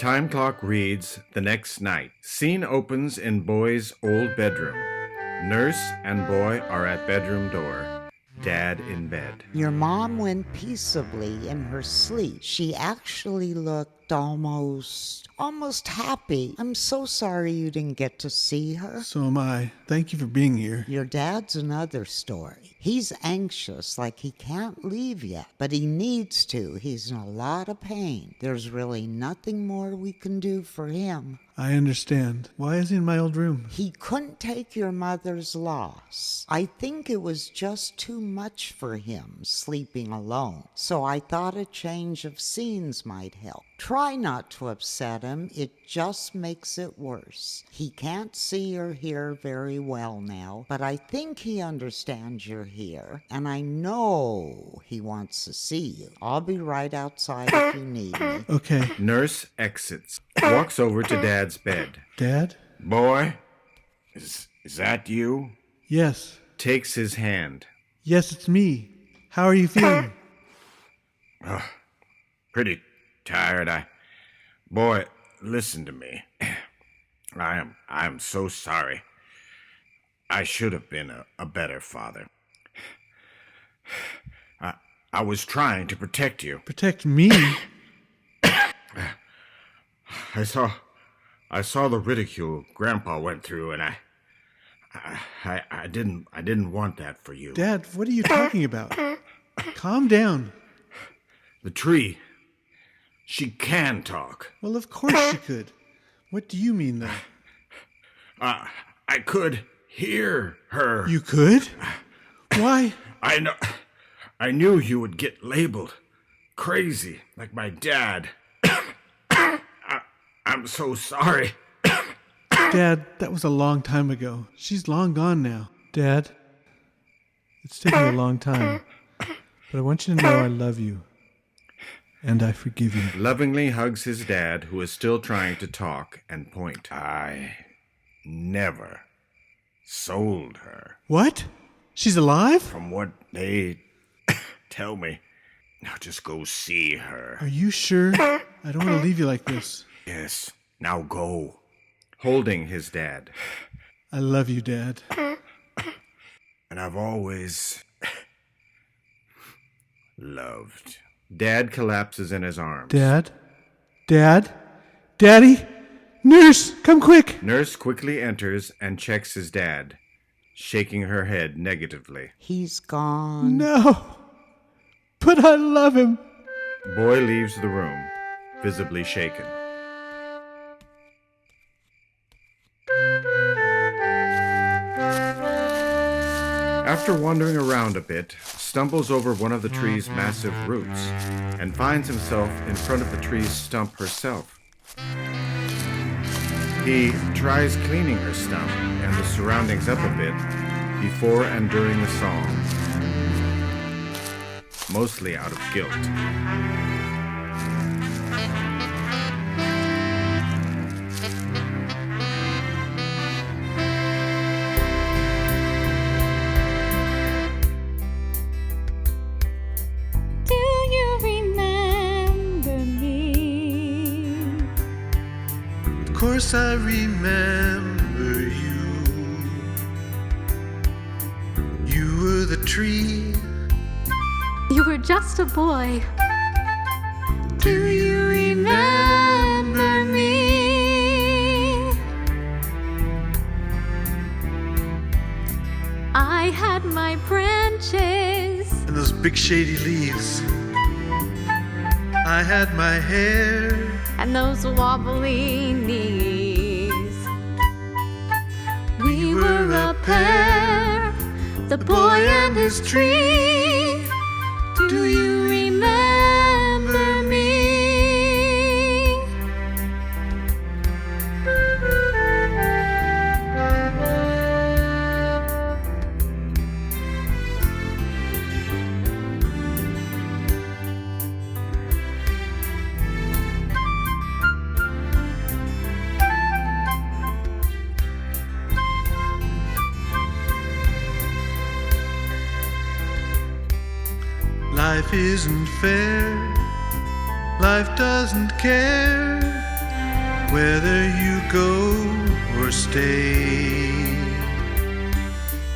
Time clock reads the next night. Scene opens in boy's old bedroom. Nurse and boy are at bedroom door. Dad in bed. Your mom went peaceably in her sleep. She actually looked almost happy. I'm so sorry you didn't get to see her. So am I. Thank you for being here. Your dad's another story. He's anxious, like he can't leave yet, but he needs to. He's in a lot of pain. There's really nothing more we can do for him. I understand. Why is he in my old room? He couldn't take your mother's loss. I think it was just too much for him, sleeping alone. So I thought a change of scenes might help. Try not to upset him. It just makes it worse. He can't see or hear very well now, but I think he understands you're here, and I know he wants to see you. I'll be right outside if you need me. Okay. Nurse exits. Walks over to Dad's bed. Dad? Boy, is that you? Yes. Takes his hand. Yes, it's me. How are you feeling? Pretty tired. Boy, listen to me. I am so sorry. I should have been a better father. I was trying to protect you. Protect me? I saw the ridicule Grandpa went through, and I didn't want that for you. Dad, what are you talking about? Calm down. The tree. She can talk. Well, of course she could. What do you mean, though? I could hear her. You could? Why? I knew you would get labeled crazy like my dad. I'm so sorry. Dad, that was a long time ago. She's long gone now. Dad, it's taken a long time, but I want you to know I love you, and I forgive you. Lovingly hugs his dad, who is still trying to talk and point. I never sold her. What? She's alive? From what they tell me. Now just go see her. Are you sure? I don't want to leave you like this. Yes, now go. Holding his dad. I love you, Dad. And I've always loved. Dad collapses in his arms. Dad? Dad? Daddy? Nurse, come quick! Nurse quickly enters and checks his dad, shaking her head negatively. He's gone. No! But I love him! Boy leaves the room, visibly shaken. After wandering around a bit, stumbles over one of the tree's massive roots and finds himself in front of the tree's stump herself. He tries cleaning her stump and the surroundings up a bit before and during the song, mostly out of guilt. Of course I remember you. You were the tree. You were just a boy. Do you remember me? I had my branches. And those big shady leaves. I had my hair. And those wobbly knees. We were a pair, the boy and his tree. Do you remember me? Life isn't fair. Life doesn't care. whether you go or stay.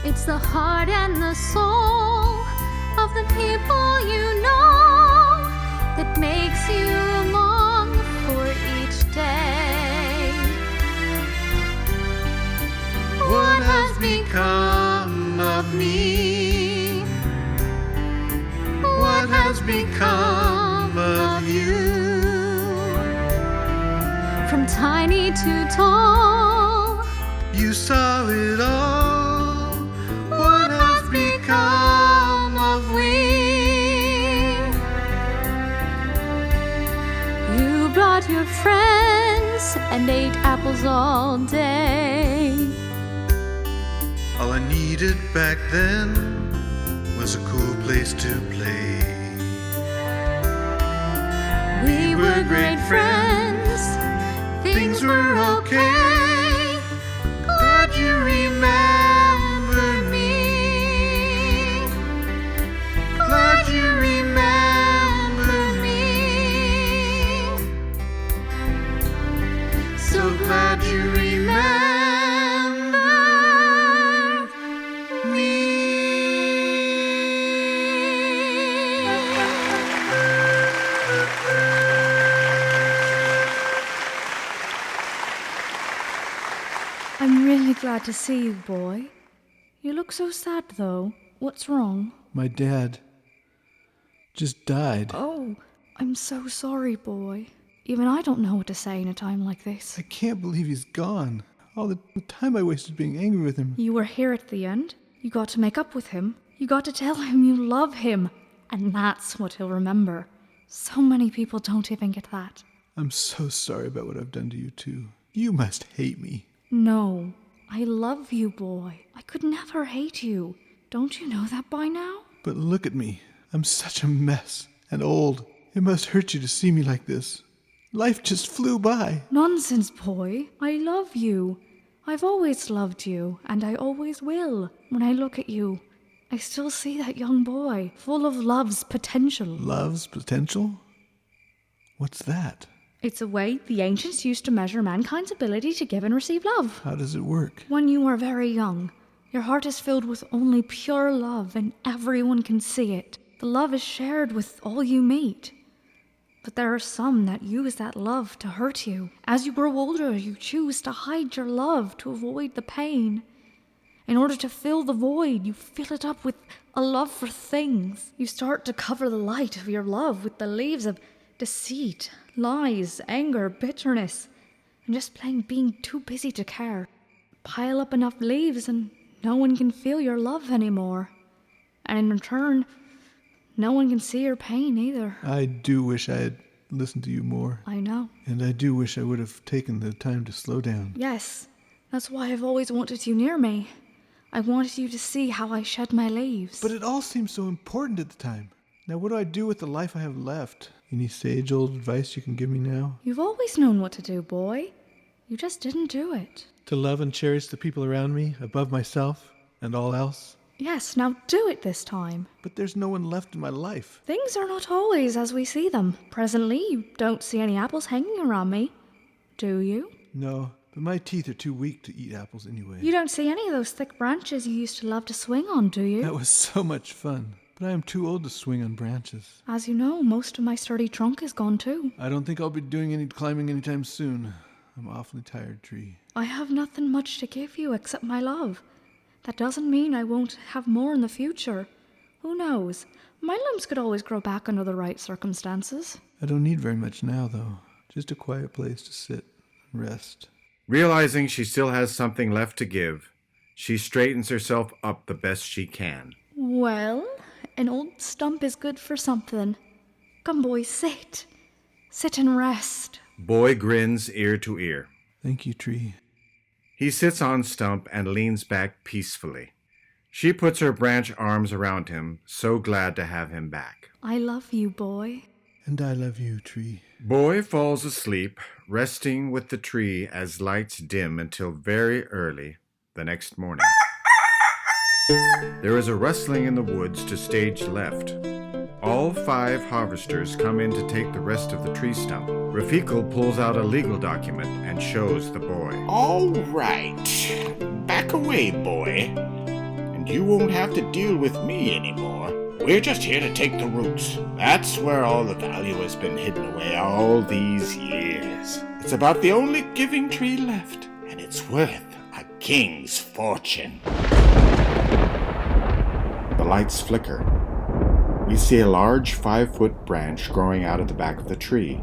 It's the heart and the soul of the people you know that makes you long for each day. What has become of me? What has become of you? From tiny to tall, You saw it all. What has become of we? you brought your friends and ate apples all day. All I needed back then was a cool place to play. We were great friends. Things were okay. Glad you remember me. Glad you remember me. So glad you remember me. I'm really glad to see you, boy. You look so sad, though. What's wrong? My dad just died. Oh, I'm so sorry, boy. Even I don't know what to say in a time like this. I can't believe he's gone. All the time I wasted being angry with him. You were here at the end. You got to make up with him. You got to tell him you love him. And that's what he'll remember. So many people don't even get that. I'm so sorry about what I've done to you, too. You must hate me. No, I love you, boy. I could never hate you. Don't you know that by now? But look at me. I'm such a mess and old. It must hurt you to see me like this. Life just flew by. Nonsense, boy. I love you. I've always loved you, and I always will. When I look at you, I still see that young boy, full of love's potential. Love's potential? What's that? It's a way the ancients used to measure mankind's ability to give and receive love. How does it work? When you are very young, your heart is filled with only pure love, and everyone can see it. The love is shared with all you meet. But there are some that use that love to hurt you. As you grow older, you choose to hide your love to avoid the pain. In order to fill the void, you fill it up with a love for things. You start to cover the light of your love with the leaves of deceit, lies, anger, bitterness, and just plain being too busy to care. Pile up enough leaves and no one can feel your love anymore. And in return, no one can see your pain either. I do wish I had listened to you more. I know. And I do wish I would have taken the time to slow down. Yes, that's why I've always wanted you near me. I wanted you to see how I shed my leaves. But it all seemed so important at the time. Now what do I do with the life I have left? Any sage old advice you can give me now? You've always known what to do, boy. You just didn't do it. To love and cherish the people around me above myself and all else? Yes, now do it this time. But there's no one left in my life. Things are not always as we see them. Presently, you don't see any apples hanging around me. Do you? No, but my teeth are too weak to eat apples anyway. You don't see any of those thick branches you used to love to swing on, do you? That was so much fun. But I am too old to swing on branches. As you know, most of my sturdy trunk is gone too. I don't think I'll be doing any climbing anytime soon. I'm awfully tired, Tree. I have nothing much to give you except my love. That doesn't mean I won't have more in the future. Who knows? My limbs could always grow back under the right circumstances. I don't need very much now, though. Just a quiet place to sit and rest. Realizing she still has something left to give, she straightens herself up the best she can. Well, an old stump is good for something. Come, boy, sit. Sit and rest. Boy grins ear to ear. Thank you, Tree. He sits on Stump and leans back peacefully. She puts her branch arms around him, so glad to have him back. I love you, boy. And I love you, Tree. Boy falls asleep, resting with the tree as lights dim until very early the next morning. There is a rustling in the woods to stage left. All 5 harvesters come in to take the rest of the tree stump. Rafiqul pulls out a legal document and shows the boy. All right. Back away, boy. And you won't have to deal with me anymore. We're just here to take the roots. That's where all the value has been hidden away all these years. It's about the only giving tree left, and it's worth a king's fortune. The lights flicker. We see a large 5-foot branch growing out of the back of the tree.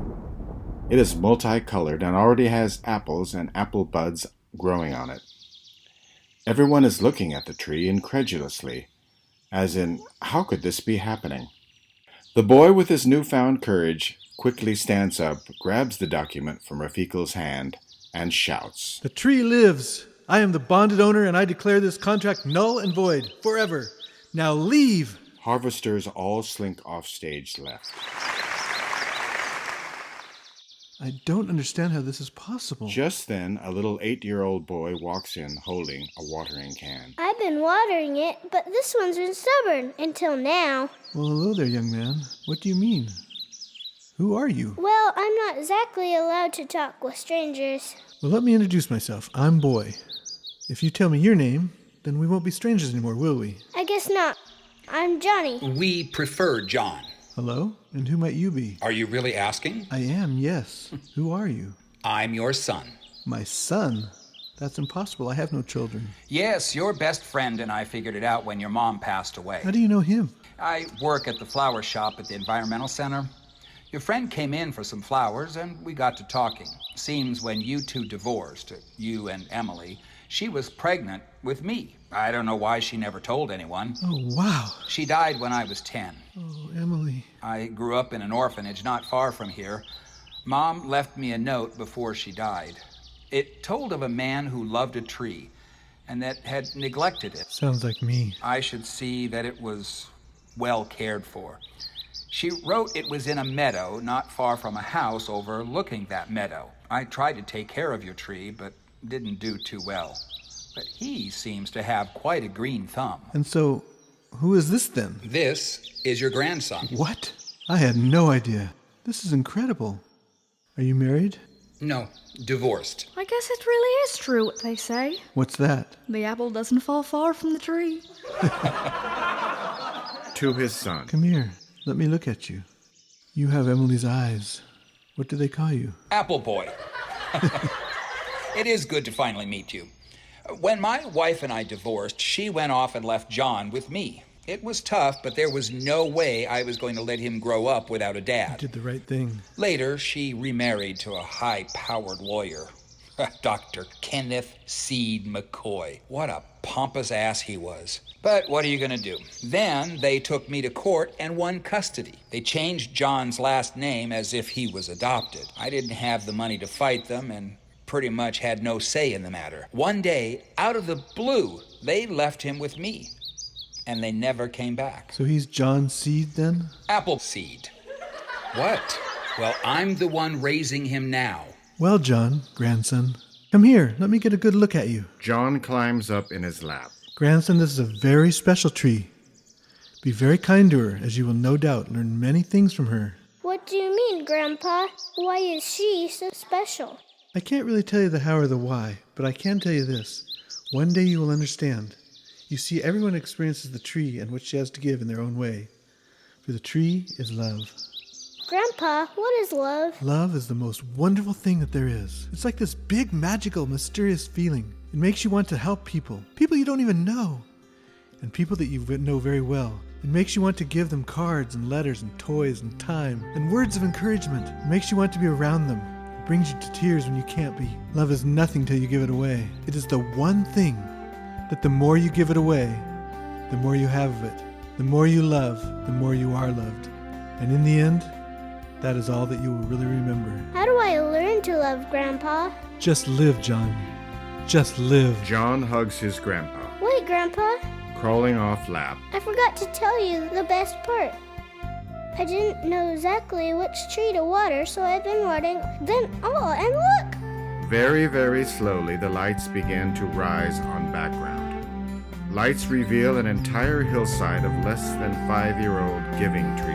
It is multicolored and already has apples and apple buds growing on it. Everyone is looking at the tree incredulously, as in, how could this be happening? The boy, with his newfound courage, quickly stands up, grabs the document from Rafiqul's hand, and shouts. The tree lives. I am the bonded owner, and I declare this contract null and void forever. Now leave. Harvesters all slink off stage left. I don't understand how this is possible. Just then, a little 8-year-old boy walks in holding a watering can. I've been watering it, but this one's been stubborn until now. Well, hello there, young man. What do you mean? Who are you? Well, I'm not exactly allowed to talk with strangers. Well, let me introduce myself. I'm Boy. If you tell me your name, then we won't be strangers anymore, will we? I guess not. I'm Johnny. We prefer John. Hello? And who might you be? Are you really asking? I am, yes. Who are you? I'm your son. My son? That's impossible. I have no children. Yes, your best friend and I figured it out when your mom passed away. How do you know him? I work at the flower shop at the environmental center. Your friend came in for some flowers and we got to talking. Seems when you two divorced, you and Emily, she was pregnant with me. I don't know why she never told anyone. Oh, wow. She died when I was 10. Oh, Emily. I grew up in an orphanage not far from here. Mom left me a note before she died. It told of a man who loved a tree and that had neglected it. Sounds like me. I should see that it was well cared for. She wrote it was in a meadow not far from a house overlooking that meadow. I tried to take care of your tree, but didn't do too well. But he seems to have quite a green thumb. And so, who is this then? This is your grandson. What? I had no idea. This is incredible. Are you married? No, divorced. I guess it really is true what they say. What's that? The apple doesn't fall far from the tree. To his son. Come here. Let me look at you. You have Emily's eyes. What do they call you? Apple Boy. It is good to finally meet you. When my wife and I divorced, she went off and left John with me. It was tough, but there was no way I was going to let him grow up without a You dad. did the right thing. Later, she remarried to a high-powered lawyer, Dr. Kenneth Seed McCoy. What a pompous ass he was. But what are you going to do? Then they took me to court and won custody. They changed John's last name as if he was adopted. I didn't have the money to fight them and pretty much had no say in the matter. One day, out of the blue, they left him with me. And they never came back. So he's John Seed then? Appleseed. What? Well, I'm the one raising him now. Well, John, grandson, come here. Let me get a good look at you. John climbs up in his lap. Grandson, this is a very special tree. Be very kind to her, as you will no doubt learn many things from her. What do you mean, Grandpa? Why is she so special? I can't really tell you the how or the why, but I can tell you this. One day you will understand. You see, everyone experiences the tree and what she has to give in their own way. For the tree is love. Grandpa, what is love? Love is the most wonderful thing that there is. It's like this big, magical, mysterious feeling. It makes you want to help people you don't even know, and people that you know very well. It makes you want to give them cards and letters and toys and time and words of encouragement. It makes you want to be around them. It brings you to tears when you can't be. Love is nothing till you give it away. It is the one thing that the more you give it away, the more you have of it. The more you love, the more you are loved. And in the end, that is all that you will really remember. How do I learn to love, Grandpa? Just live, John. Just live. John hugs his grandpa. Wait, Grandpa. Crawling off lap. I forgot to tell you the best part. I didn't know exactly which tree to water, so I've been watering them all, and look! Very, very slowly, the lights began to rise on background. Lights reveal an entire hillside of less than 5-year-old giving trees.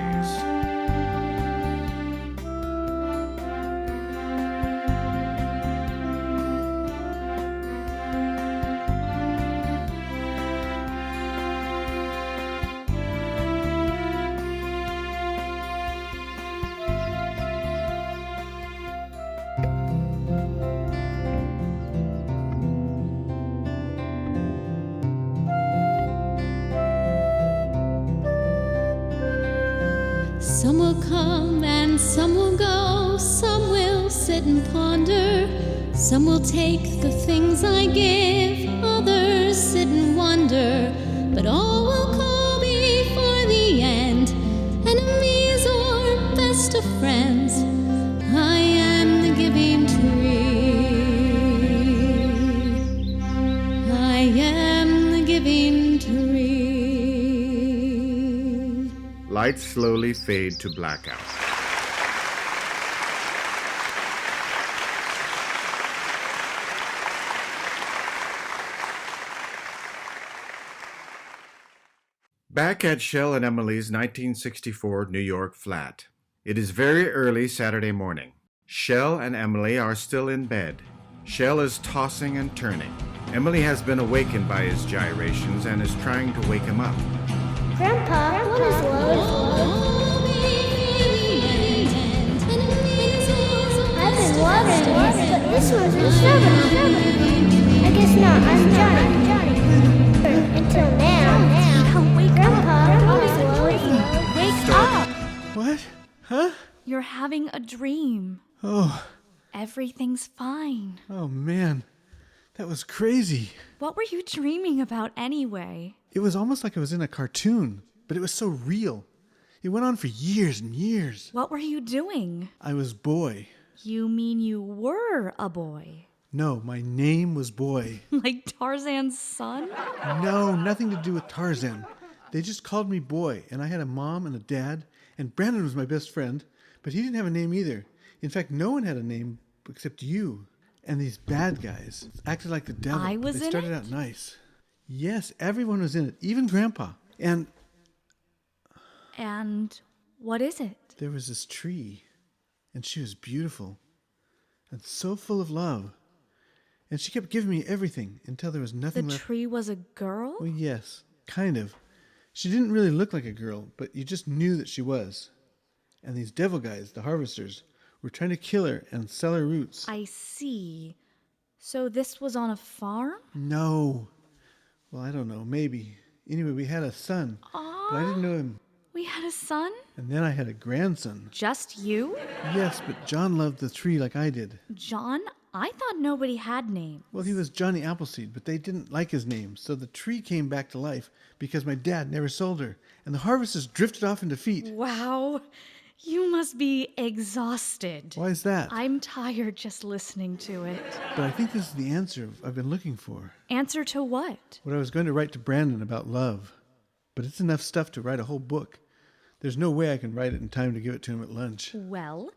Some will come and some will go, some will sit and ponder, some will take the things I give, others sit and wonder, but all will call me for the end, enemies or best of friends. I am the giving tree. I am the giving tree. Lights slowly fade to blackout. Back at Shell and Emily's 1964 New York flat. It is very early Saturday morning. Shell and Emily are still in bed. Shell is tossing and turning. Emily has been awakened by his gyrations and is trying to wake him up. Grandpa, what is love? I've been watering it, but this one's in stubborn. I guess not, I'm Johnny. Until now. Grandpa, what is love? Wake up! What? Huh? You're having a dream. Oh, Everything's fine. oh man. That was crazy. What were you dreaming about anyway? It was almost like I was in a cartoon, but it was so real. It went on for years and years. What were you doing? I was Boy. You mean you were a boy? No, my name was Boy. Like Tarzan's son? No, nothing to do with Tarzan. They just called me Boy, and I had a mom and a dad, and Brandon was my best friend, but he didn't have a name either. In fact, no one had a name except you. And these bad guys acted like the devil. I was They in started it? out nice. Yes, everyone was in it, even Grandpa. And And what is it? there was this tree, and she was beautiful and so full of love. And she kept giving me everything until there was The nothing left. tree was a girl? Well, yes, kind of. She didn't really look like a girl, but you just knew that she was. And these devil guys, the harvesters, were trying to kill her and sell her roots. I see. So this was on a farm? No. Well, I don't know, maybe. Anyway, we had a son, but I didn't know him. We had a son? And then I had a grandson. Just you? Yes, but John loved the tree like I did. John? I thought nobody had names. Well, he was Johnny Appleseed, but they didn't like his name, so the tree came back to life because my dad never sold her, and the harvesters drifted off in defeat. Wow. You must be exhausted. Why is that? I'm tired just listening to it. But I think this is the answer I've been looking for. Answer to what? What I was going to write to Brandon about love. But it's enough stuff to write a whole book. There's no way I can write it in time to give it to him at lunch. Well,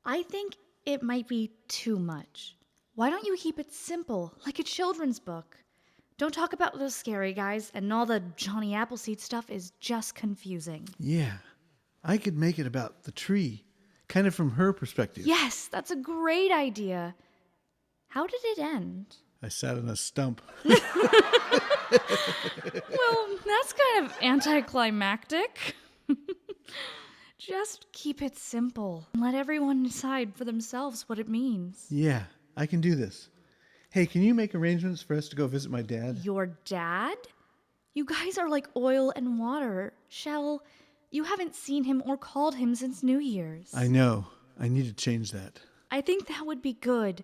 I think it might be too much. Why don't you keep it simple, like a children's book? Don't talk about those scary guys, and all the Johnny Appleseed stuff is just confusing. Yeah, I could make it about the tree, kind of from her perspective. Yes, that's a great idea. How did it end? I sat on a stump. Well, that's kind of anticlimactic. Just keep it simple and let everyone decide for themselves what it means. Yeah, I can do this. Hey, can you make arrangements for us to go visit my dad? Your dad? You guys are like oil and water. Shell, you haven't seen him or called him since New Year's. I know. I need to change that. I think that would be good.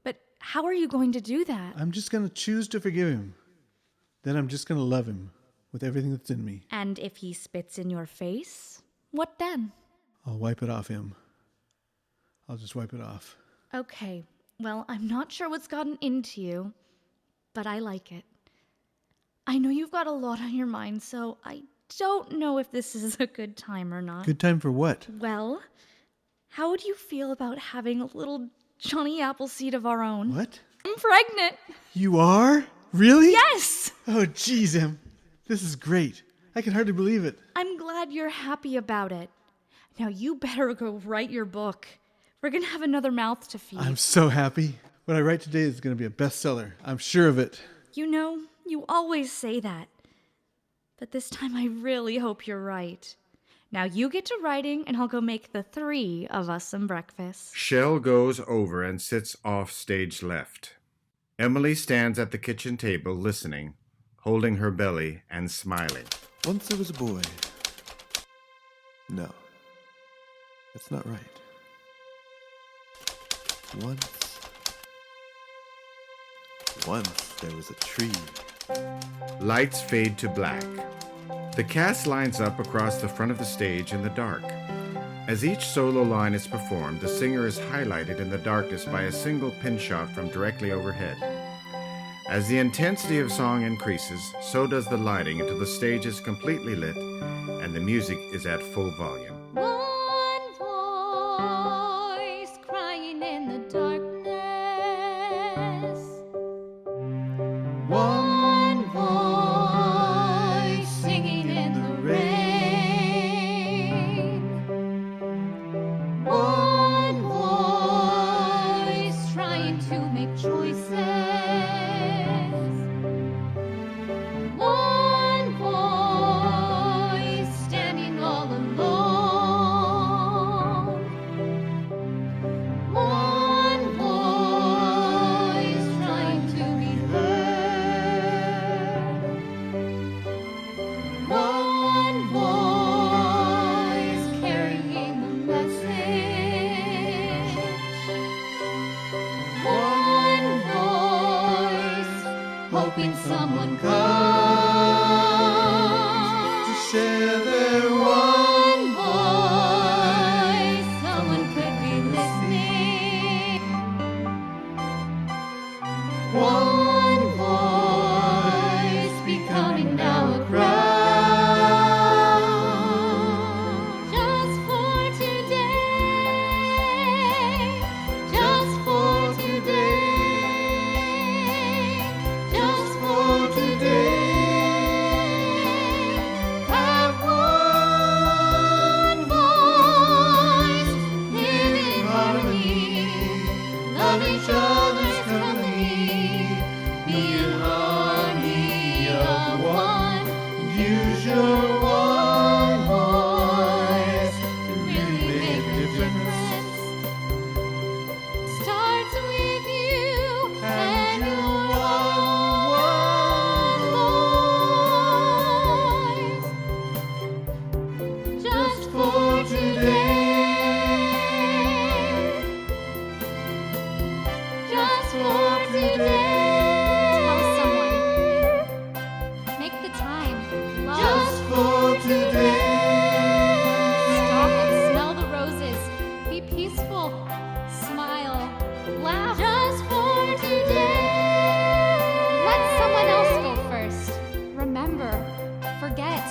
But how are you going to do that? I'm just going to choose to forgive him. Then I'm just going to love him with everything that's in me. And if he spits in your face, what then? I'll wipe it off him. I'll just wipe it off. Okay, well, I'm not sure what's gotten into you, but I like it. I know you've got a lot on your mind, so I don't know if this is a good time or not. Good time for what? Well, how would you feel about having a little Johnny Appleseed of our own? What? I'm pregnant. You are? Really? Yes! Oh, geez, Em. This is great. I can hardly believe it. I'm glad you're happy about it. Now you better go write your book. We're going to have another mouth to feed. I'm so happy. What I write today is going to be a bestseller. I'm sure of it. You know, you always say that. But this time I really hope you're right. Now you get to writing, and I'll go make the 3 of us some breakfast. Shell goes over and sits off stage left. Emily stands at the kitchen table listening, holding her belly and smiling. Once there was a boy. No, that's not right. Once there was a tree. Lights fade to black. The cast lines up across the front of the stage in the dark. As each solo line is performed, the singer is highlighted in the darkness by a single pin shot from directly overhead. As the intensity of song increases, so does the lighting until the stage is completely lit and the music is at full volume. One voice crying in the darkness. One voice singing in the rain. One voice trying to make choices. One voice standing all alone. One voice trying to be heard. One voice carrying the message. One voice hoping someone comes To share their one voice, someone could be listening. One voice becoming now a crowd. Just for today, just for today, just for today. Have one voice, live in harmony, love each other's company, be in harmony of one, use your one voice to really make a difference. Starts with you and your one voice. Just for today. Just for today. Tell someone. Make the time. Love. Just for today. Stop and smell the roses. Be peaceful. Smile. Laugh. Just for today. Let someone else go first. Remember. Forget.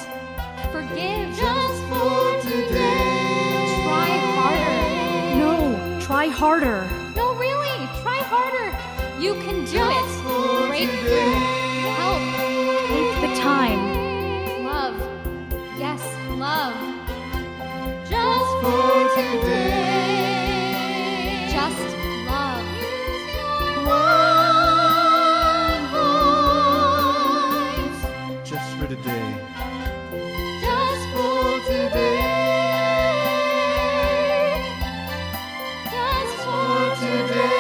Forgive. Just for today. Try harder. No, try harder. No, really. Try harder. You can do it. Break through. Help. Take the time. Love. Yes, love. Just for today. Just love. One voice. just for today. Just for today. Just for today.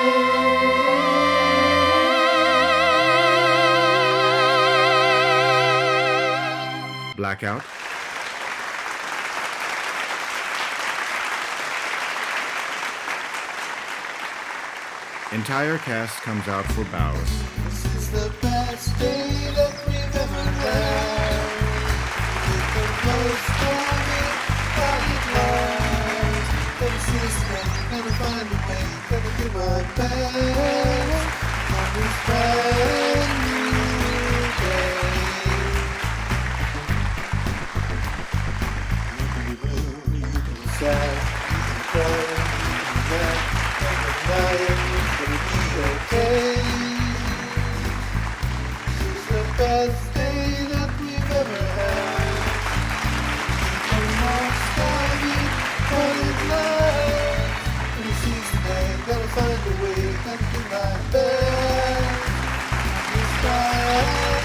Blackout. Entire cast comes out for bows. This is the best day that we've ever had. With the most stormy body lies. Never see a snake, never find a way, never give our best on this brand new day. You can be blue, you can be sad, you can cry, you can be mad, and at night, it'll be okay. best day that we've ever had. Almost started, but it lasts. When he sees the night, gotta find a way to do my best. This time,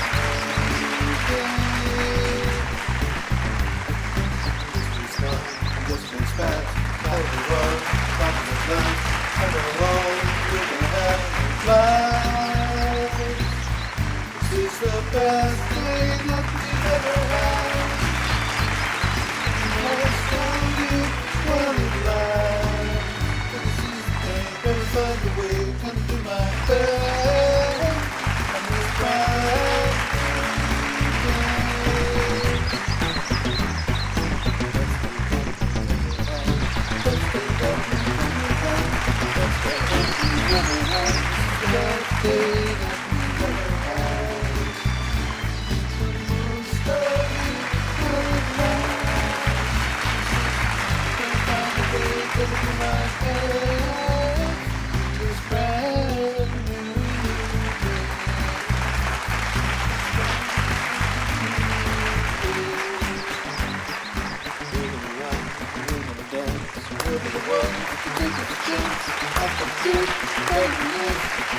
this goes fast, out of the road, top of the glass, and alone, we're gonna have life. This is the best day that we've ever had. Most started, while it lasts. This is the day, gotta find a way to do my best. And this time,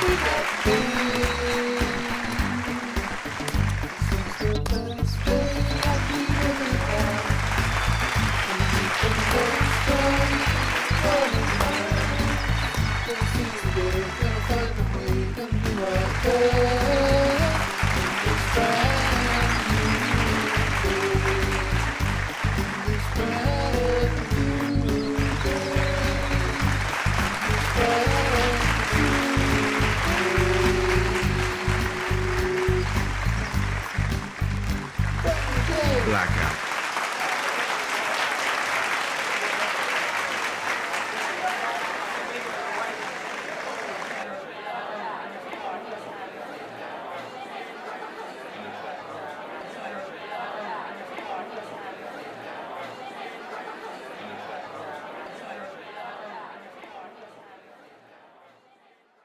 we got